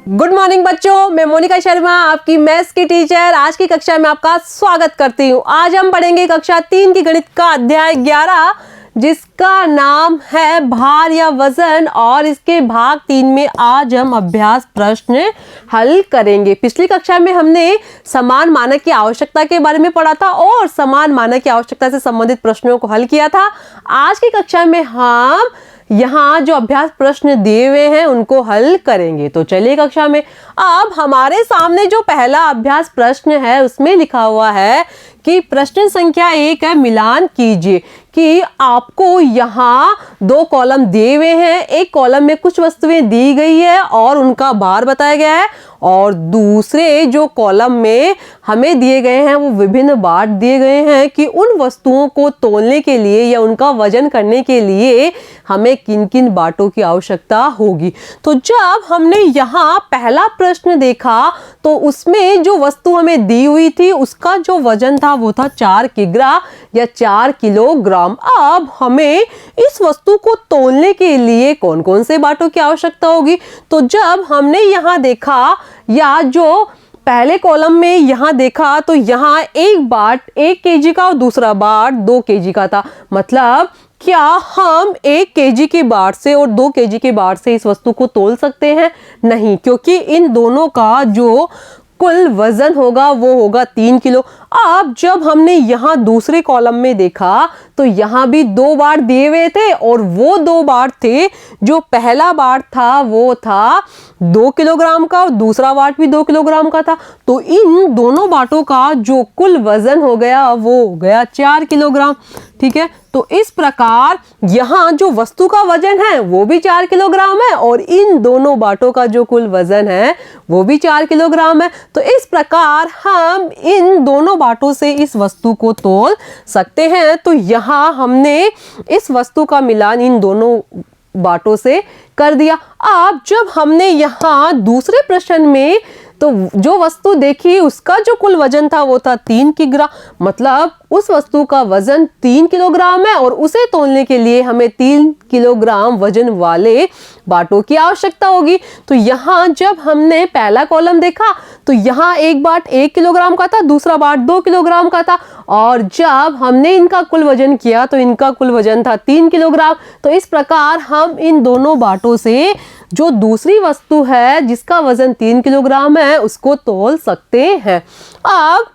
Good morning बच्चों, मैं मोनिका शर्मा आपकी मैथ्स की टीचर आज की कक्षा में आपका स्वागत करती हूँ। आज हम पढ़ेंगे कक्षा 3 की गणित का अध्याय 11 जिसका नाम है भार या वजन, और इसके भाग 3 में आज हम अभ्यास प्रश्न हल करेंगे। पिछली कक्षा में हमने समान मानक की आवश्यकता के बारे में पढ़ा था और समान मानक की आवश्यकता से संबंधित प्रश्नों को हल किया था। आज की कक्षा में हम यहाँ जो अभ्यास प्रश्न दिए हुए हैं उनको हल करेंगे। तो चलिए कक्षा में। अब हमारे सामने जो पहला अभ्यास प्रश्न है उसमें लिखा हुआ है कि प्रश्न संख्या 1 है, मिलान कीजिए कि आपको यहाँ 2 कॉलम दिए हुए हैं। एक कॉलम में कुछ वस्तुएं दी गई है और उनका भार बताया गया है, और दूसरे जो कॉलम में हमें दिए गए हैं वो विभिन्न बाट दिए गए हैं कि उन वस्तुओं को तौलने के लिए या उनका वजन करने के लिए हमें किन किन बाटों की आवश्यकता होगी। तो जब हमने यहाँ पहला प्रश्न देखा तो उसमें जो वस्तु हमें दी हुई थी उसका जो वजन था वो था 4 किग्रा या 4 किलोग्राम। अब हमें इस वस्तु को तौलने के लिए कौन कौन से बाटों की आवश्यकता होगी। तो जब हमने यहाँ देखा या जो पहले कॉलम में यहाँ देखा तो यहाँ एक बाट 1 केजी का और दूसरा बाट 2 केजी का था। मतलब क्या हम 1 केजी के बाट से और 2 केजी के बाट से इस वस्तु को तौल सकते हैं? नहीं, क्योंकि इन दोनों का जो कुल वजन होगा वो होगा 3 किलो। अब जब हमने यहाँ दूसरे कॉलम में देखा तो यहाँ भी 2 बार दिए हुए थे और वो 2 बार थे, जो पहला बार था वो था 2 किलोग्राम का और दूसरा बाट भी 2 किलोग्राम का था। तो इन दोनों बाटों का जो कुल वजन हो गया वो हो गया 4 किलोग्राम। ठीक है, तो इस प्रकार यहाँ जो वस्तु का वजन है वो भी 4 किलोग्राम है और इन दोनों बाटों का जो कुल वजन है वो भी 4 किलोग्राम है। तो इस प्रकार हम इन दोनों बाटों से इस वस्तु को तौल सकते हैं। तो यहाँ हमने इस वस्तु का मिलान इन दोनों बाटों से कर दिया। अब जब हमने यहाँ दूसरे प्रश्न में तो जो वस्तु देखी उसका जो कुल वजन था वो था 3 किग्रा। मतलब उस वस्तु का वजन 3 किलोग्राम है और उसे तौलने के लिए हमें 3 किलोग्राम वजन वाले बाटों की आवश्यकता होगी। तो यहाँ जब हमने पहला कॉलम देखा तो यहाँ एक बाट 1 किलोग्राम का था, दूसरा बाट 2 किलोग्राम का था, और जब हमने इनका कुल वजन किया तो इनका कुल वजन था 3 किलोग्राम। तो इस प्रकार हम इन दोनों बाटों से जो दूसरी वस्तु है जिसका वजन 3 किलोग्राम है उसको तौल सकते हैं। अब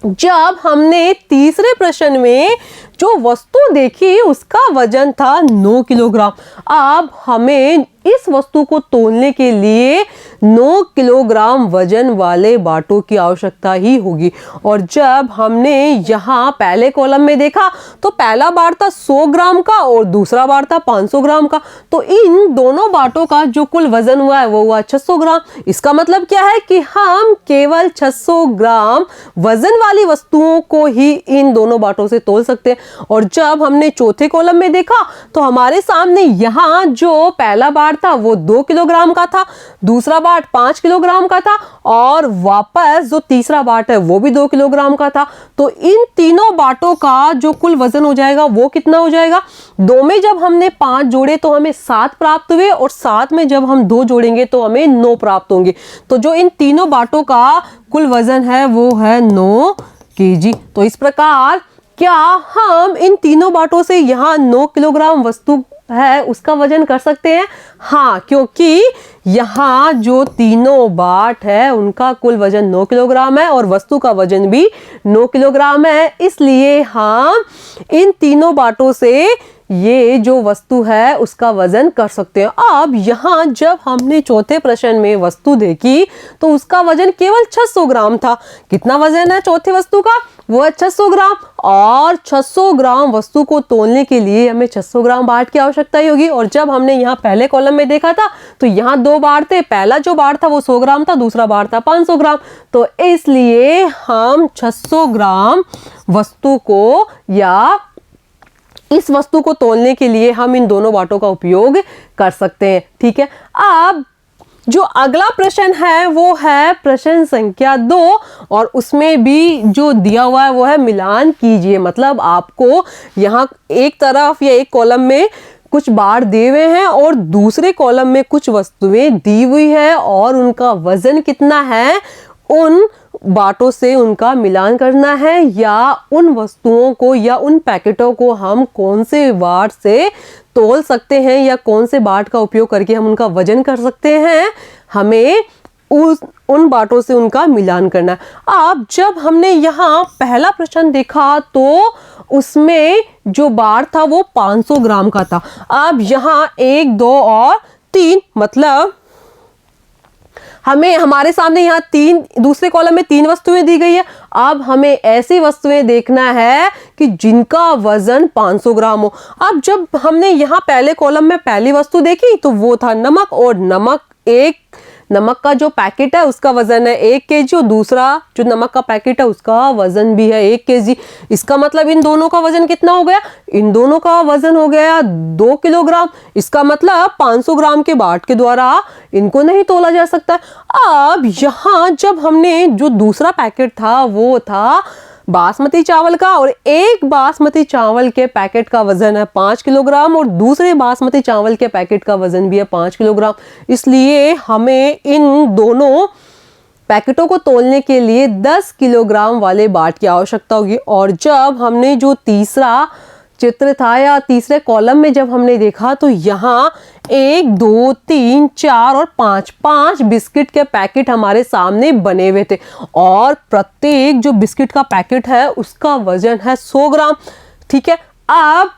जब हमने तीसरे प्रश्न में जो वस्तु देखी उसका वजन था 9 किलोग्राम। अब हमें इस वस्तु को तौलने के लिए 9 किलोग्राम वजन वाले बाटों की आवश्यकता ही होगी। और जब हमने यहाँ पहले कॉलम में देखा तो पहला बाट था 100 ग्राम का और दूसरा बाट था 500 ग्राम का। तो इन दोनों बाटों का जो कुल वजन हुआ है वो हुआ 600 ग्राम। इसका मतलब क्या है कि हम केवल 600 ग्राम वजन वाली वस्तुओं को ही इन दोनों बाटों से तौल सकते हैं। और जब हमने चौथे कॉलम में देखा तो हमारे सामने यहाँ जो पहला बाट था वो 2 किलोग्राम का था, दूसरा बाट 5 किलोग्राम का था और वापस जो तीसरा बाट है वो भी 2 किलोग्राम का था। तो इन तीनों बाटों का जो कुल वजन हो जाएगा वो कितना हो जाएगा? 2 में जब हमने 5 जोड़े तो हमें 7 प्राप्त हुए और 7 में जब हम 2 जोड़ेंगे तो हमें 9 प्राप्त होंगे। तो जो इन तीनों बाटों का कुल वजन है वो है 9 केजी। तो इस प्रकार क्या हम इन तीनों बाटों से यहाँ 9 किलोग्राम वस्तु है उसका वजन कर सकते हैं? हाँ, क्योंकि यहाँ जो तीनों बाट है उनका कुल वजन 9 किलोग्राम है और वस्तु का वजन भी 9 किलोग्राम है। इसलिए हम इन तीनों बाटों से ये जो वस्तु है उसका वजन कर सकते हैं। अब यहाँ जब हमने चौथे प्रश्न में वस्तु देखी तो उसका वजन केवल 600 ग्राम था। कितना वजन है चौथे वस्तु का? वो है 600 ग्राम, और 600 ग्राम वस्तु को तौलने के लिए हमें 600 ग्राम बाट की आवश्यकता ही होगी। और जब हमने यहाँ पहले कॉलम में देखा था तो यहाँ 2 बाट थे, पहला जो बाट था वो 100 ग्राम था, दूसरा बाट था 500 ग्राम। तो इसलिए हम 600 ग्राम वस्तु को या इस वस्तु को तौलने के लिए हम इन दोनों बाटों का उपयोग कर सकते हैं। ठीक है, अब जो अगला प्रश्न है वो है प्रश्न संख्या 2 और उसमें भी जो दिया हुआ है वो है मिलान कीजिए। मतलब आपको यहाँ एक तरफ या एक कॉलम में कुछ बार दिए हुए हैं और दूसरे कॉलम में कुछ वस्तुएं दी हुई है और उनका वजन कितना है, उन बाटों से उनका मिलान करना है, या उन वस्तुओं को या उन पैकेटों को हम कौन से बाट से तोल सकते हैं या कौन से बाट का उपयोग करके हम उनका वजन कर सकते हैं, हमें उन बाटों से उनका मिलान करना है। अब जब हमने यहाँ पहला प्रश्न देखा तो उसमें जो बार था वो 500 ग्राम का था। अब यहाँ 1, 2 और 3 मतलब हमें हमारे सामने यहाँ दूसरे कॉलम में 3 वस्तुएं दी गई है। अब हमें ऐसी वस्तुएं देखना है कि जिनका वजन 500 ग्राम हो। अब जब हमने यहाँ पहले कॉलम में पहली वस्तु देखी तो वो था नमक, और नमक का जो पैकेट है उसका वजन है 1 kg और दूसरा जो नमक का पैकेट है उसका वजन भी है 1 kg। इसका मतलब इन दोनों का वजन कितना हो गया, इन दोनों का वजन हो गया 2 किलोग्राम। इसका मतलब 500 ग्राम के बाट के द्वारा इनको नहीं तोला जा सकता। अब यहाँ जब हमने जो दूसरा पैकेट था वो था बासमती चावल का, और एक बासमती चावल के पैकेट का वजन है 5 किलोग्राम और दूसरे बासमती चावल के पैकेट का वजन भी है 5 किलोग्राम। इसलिए हमें इन दोनों पैकेटों को तोलने के लिए 10 किलोग्राम वाले बाट की आवश्यकता होगी। और जब हमने जो तीसरा चित्र था या तीसरे कॉलम में जब हमने देखा तो यहाँ 1, 2, 3, 4 और 5 बिस्किट के पैकेट हमारे सामने बने हुए थे, और प्रत्येक जो बिस्किट का पैकेट है उसका वजन है 100 ग्राम। ठीक है, अब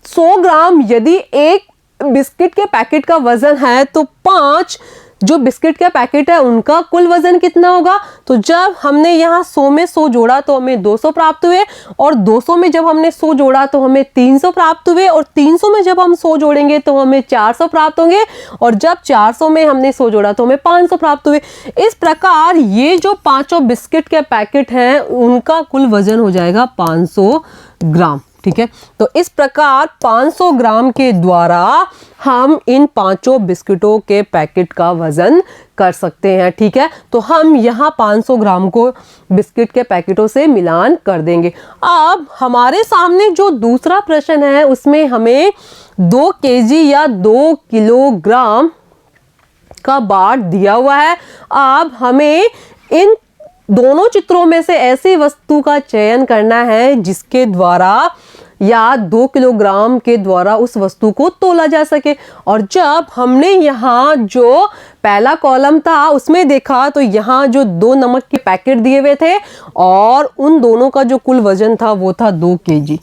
100 ग्राम यदि एक बिस्किट के पैकेट का वजन है तो 5 जो बिस्किट के पैकेट है उनका कुल वजन कितना होगा। तो जब हमने यहाँ 100 में 100 जोड़ा तो हमें 200 प्राप्त हुए, और 200 में जब हमने 100 जोड़ा तो हमें 300 प्राप्त हुए, और 300 में जब हम 100 जोड़ेंगे तो हमें 400 प्राप्त होंगे, और जब 400 में हमने 100 जोड़ा तो हमें 500 प्राप्त हुए। इस प्रकार ये जो 5 बिस्किट के पैकेट हैं उनका कुल वजन हो जाएगा 500 ग्राम। ठीक है, तो इस प्रकार 500 ग्राम के द्वारा हम इन 5 बिस्किटों के पैकेट का वजन कर सकते हैं। ठीक है, तो हम यहाँ 500 ग्राम को बिस्किट के पैकेटों से मिलान कर देंगे। अब हमारे सामने जो दूसरा प्रश्न है उसमें हमें 2 kg या 2 किलोग्राम का बाट दिया हुआ है। अब हमें इन दोनों चित्रों में से ऐसी वस्तु का चयन करना है जिसके द्वारा या 2 किलोग्राम के द्वारा उस वस्तु को तोला जा सके। और जब हमने यहाँ जो पहला कॉलम था उसमें देखा तो यहाँ जो 2 नमक के पैकेट दिए हुए थे और उन दोनों का जो कुल वजन था वो था 2 kg।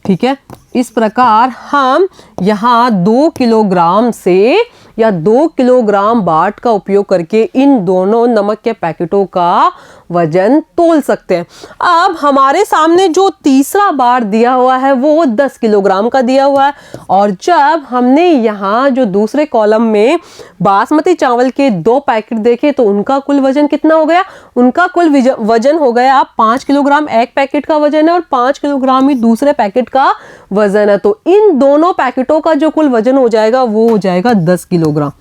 ठीक है, इस प्रकार हम यहाँ 2 किलोग्राम से या 2 किलोग्राम बाट का उपयोग करके इन दोनों नमक के पैकेटों का वजन तोल सकते हैं। अब हमारे सामने जो तीसरा बार दिया हुआ है वो 10 किलोग्राम का दिया हुआ है, और जब हमने यहाँ जो दूसरे कॉलम में बासमती चावल के 2 पैकेट देखे तो उनका कुल वजन कितना हो गया, उनका कुल वजन हो गया 5 किलोग्राम एक पैकेट का वजन है और 5 किलोग्राम ही दूसरे पैकेट का वजन है। तो इन दोनों पैकेटों का जो कुल वजन हो जाएगा वो हो जाएगा 10 किलोग्राम।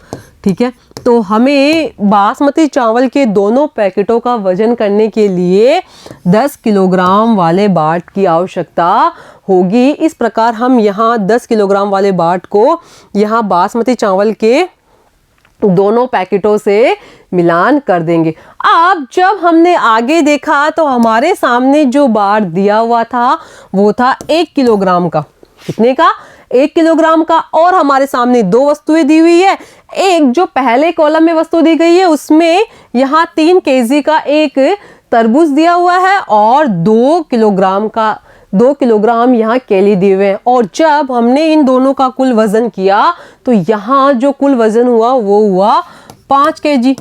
ठीक है, तो हमें बासमती चावल के दोनों पैकेटों का वजन करने के लिए 10 किलोग्राम वाले बाट की आवश्यकता होगी। इस प्रकार हम यहाँ 10 किलोग्राम वाले बाट को यहाँ बासमती चावल के दोनों पैकेटों से मिलान कर देंगे। अब जब हमने आगे देखा तो हमारे सामने जो बाट दिया हुआ था वो था 1 किलोग्राम का। कितने का? 1 किलोग्राम का। और हमारे सामने 2 वस्तुएं दी हुई है। एक जो पहले कॉलम में वस्तु दी गई है उसमें यहाँ 3 kg का एक तरबूज दिया हुआ है और 2 किलोग्राम यहाँ केले दिए हुए हैं। और जब हमने इन दोनों का कुल वजन किया तो यहाँ जो कुल वजन हुआ वो हुआ 5 kg।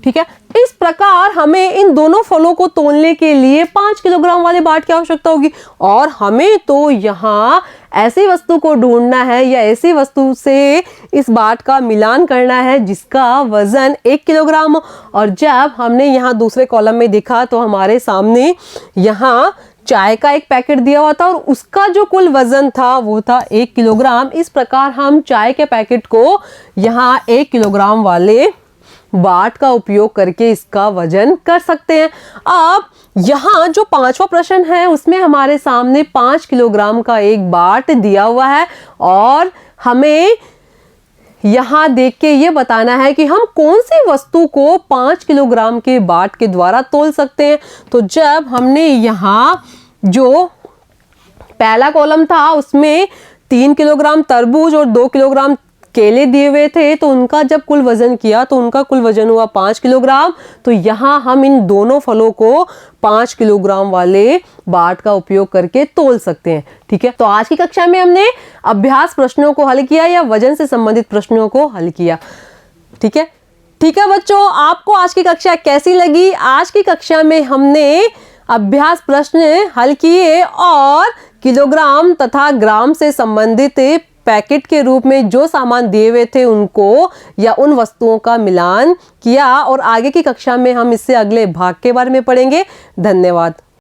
ठीक है, इस प्रकार हमें इन दोनों फलों को तोलने के लिए 5 किलोग्राम वाले बाट की आवश्यकता होगी। और हमें तो यहाँ ऐसी वस्तु को ढूंढना है या ऐसी वस्तु से इस बाट का मिलान करना है जिसका वजन 1 किलोग्राम हो। और जब हमने यहाँ दूसरे कॉलम में देखा तो हमारे सामने यहाँ चाय का एक पैकेट दिया हुआ था और उसका जो कुल वजन था वो था 1 किलोग्राम। इस प्रकार हम चाय के पैकेट को यहाँ 1 किलोग्राम वाले बाट का उपयोग करके इसका वजन कर सकते हैं। अब यहाँ जो 5वां प्रश्न है उसमें हमारे सामने 5 किलोग्राम का एक बाट दिया हुआ है और हमें यहाँ देख के ये बताना है कि हम कौन सी वस्तु को 5 किलोग्राम के बाट के द्वारा तोल सकते हैं। तो जब हमने यहाँ जो पहला कॉलम था उसमें 3 किलोग्राम तरबूज और 2 किलोग्राम केले दिए हुए थे, तो उनका जब कुल वजन किया तो उनका कुल वजन हुआ 5 किलोग्राम। तो यहाँ हम इन दोनों फलों को 5 किलोग्राम वाले बाट का उपयोग करके तोल सकते हैं। ठीक है, तो आज की कक्षा में हमने अभ्यास प्रश्नों को हल किया या वजन से संबंधित प्रश्नों को हल किया। ठीक है, ठीक है बच्चों, आपको आज की कक्षा कैसी लगी? आज की कक्षा में हमने अभ्यास प्रश्न हल किए और किलोग्राम तथा ग्राम से संबंधित पैकेट के रूप में जो सामान दिए हुए थे उनको या उन वस्तुओं का मिलान किया और आगे की कक्षा में हम इससे अगले भाग के बारे में पढ़ेंगे। धन्यवाद।